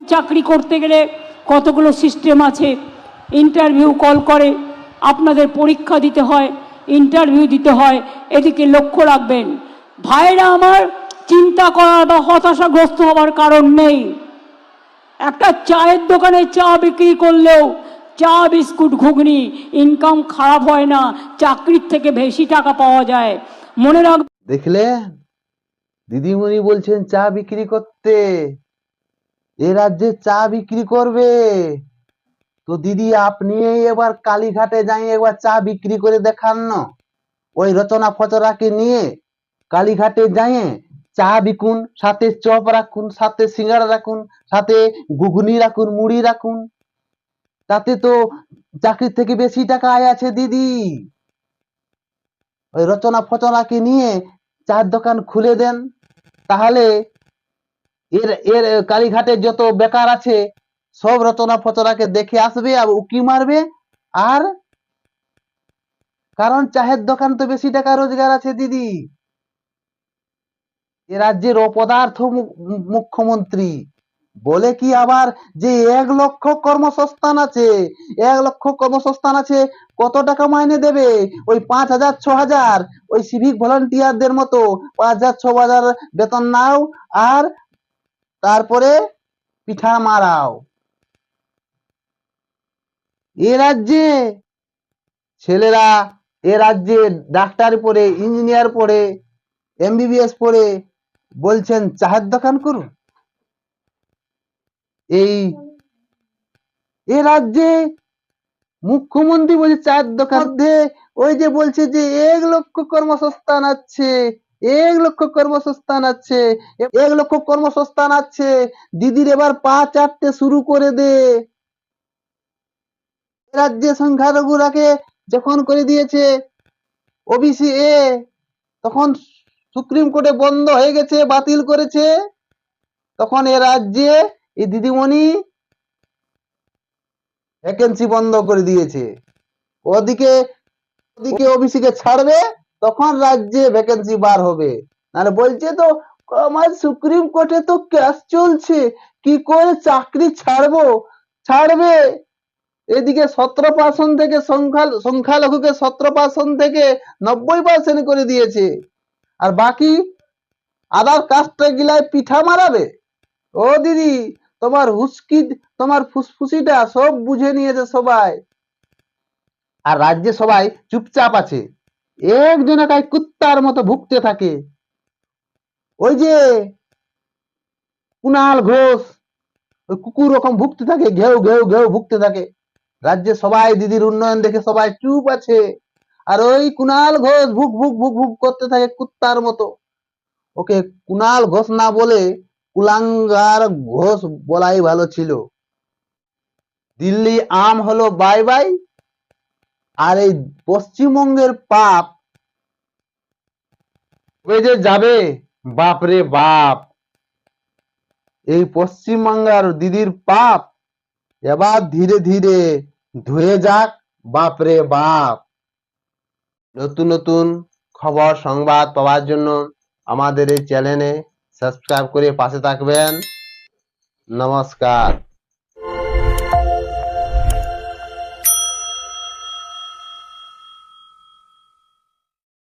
চাকরি করতে গেলে কতগুলো সিস্টেম আছে, ইন্টারভিউ কল করে, আপনাদের পরীক্ষা দিতে হয়, ইন্টারভিউ দিতে হয়, এদিকে লক্ষ্য রাখবেন। ভাইরা আমার, চিন্তা করার বা হতাশাগ্রস্ত হওয়ার কারণ নেই। একটা চায়ের দোকানে চা বিক্রি করলেও চা বিস্কুট ঘুগনি ইনকাম খারাপ হয় না, চাকরির থেকে বেশি টাকা পাওয়া যায়, মনে রাখবেন। দেখলেন, দিদিমণি বলছেন চা বিক্রি করতে, এ রাজ্যে চা বিক্রি করবে। তো দিদি, আপনি এবার কালীঘাটে যাই একবার চা বিক্রি করে দেখান না। ওই রচনা ফচরাকে নিয়ে কালীঘাটে যাই চা বিকুন, সাথে চপ রাখুন, সাথে সিঙ্গাড়া রাখুন, সাথে ঘুগনি রাখুন, মুড়ি রাখুন। তাতে তো চাকরির থেকে বেশি টাকা আয় আছে দিদি। ওই রচনা ফচনাকে নিয়ে চার দোকান খুলে দেন, তাহলে এর এর কালীঘাটে যত বেকার আছে সব রচনা ফচনাকে দেখে আসবে আর উকি মারবে। আর কারণ চায়ের দোকান তো বেশি টাকা রোজগার আছে দিদি। এ রাজ্যের অপদার্থ মুখ্যমন্ত্রী বলে কি আবার যে 1,00,000 কর্মসংস্থান আছে, 1,00,000 কর্মসংস্থান আছে, কত টাকা মাইনে দেবে? ওই 5,000 6,000 ওই সিভিক ভলান্টিয়ারদের মতো 5,000 6,000 বেতন নাও আর তারপরে পিঠা মারাও। এ রাজ্যে ছেলেরা, এ রাজ্যে ডাক্তার পড়ে, ইঞ্জিনিয়ার পড়ে, MBBS পড়ে বলছেন চায়ের দোকান করুন। এই এ রাজ্যে মুখ্যমন্ত্রী বলছে চায়ের দোকান মধ্যে ওই যে বলছে যে 1,00,000 কর্মসংস্থান আছে, 1,00,000 কর্মসংস্থান আছে, 1,00,000 কর্মসংস্থান আছে। দিদির এবার পা চাটতে শুরু করে দে। রাজ্যে সংখ্যালঘুরাকে যখন করে দিয়েছে OBC এ, তখন সুপ্রিম কোর্টে বন্ধ হয়ে গেছে, বাতিল করেছে। তখন এ রাজ্যে এই দিদিমণি ভ্যাকেন্সি বন্ধ করে দিয়েছে। ওদিকে ওদিকে OBC কে ছাড়বে, তখন রাজ্যে ভ্যাকেন্সি বার হবে। নাহলে বলছে তো আমার সুপ্রিম কোর্টে তো কেস চলছে, কি করে চাকরি ছাড়বে। এদিকে 17% থেকে সংখ্যালঘুকে 17% থেকে 90% করে দিয়েছে, আর বাকি আদার কাস্টে গিলায় পিঠা মারাবে। ও দিদি, তোমার হুস্কি, তোমার ফুসফুসিটা সব বুঝে নিয়েছে সবাই, আর রাজ্যে সবাই চুপচাপ আছে। একজন একাই কুত্তার মতো ভুগতে থাকে। ওই যে কুণাল ঘোষ, ওই কুকুর রকম ভুগতে থাকে, ঘেউ ঘেউ ঘেউ ভুগতে থাকে। রাজ্যে সবাই দিদির উন্নয়ন দেখে সবাই চুপ আছে, আর ওই কুণাল ঘোষ ভুক ভুক ভুক ভুক করতে থাকে কুত্তার মতো। ওকে কুণাল ঘোষ না বলে কুলাঙ্গার ঘোষ বলাই ভালো ছিল। দিল্লি আম হলো বাই বাই, আর এই পশ্চিমবঙ্গের পাপ ওই যে যাবে বাপরে বাপ। এই পশ্চিমবাংলার দিদির পাপ এবার ধীরে ধীরে ধুয়ে যাক বাপরে বাপ। নতুন নতুন খবর সংবাদ পাওয়ার জন্য আমাদের এই চ্যানেলে সাবস্ক্রাইব করে পাশে থাকবেন। নমস্কার।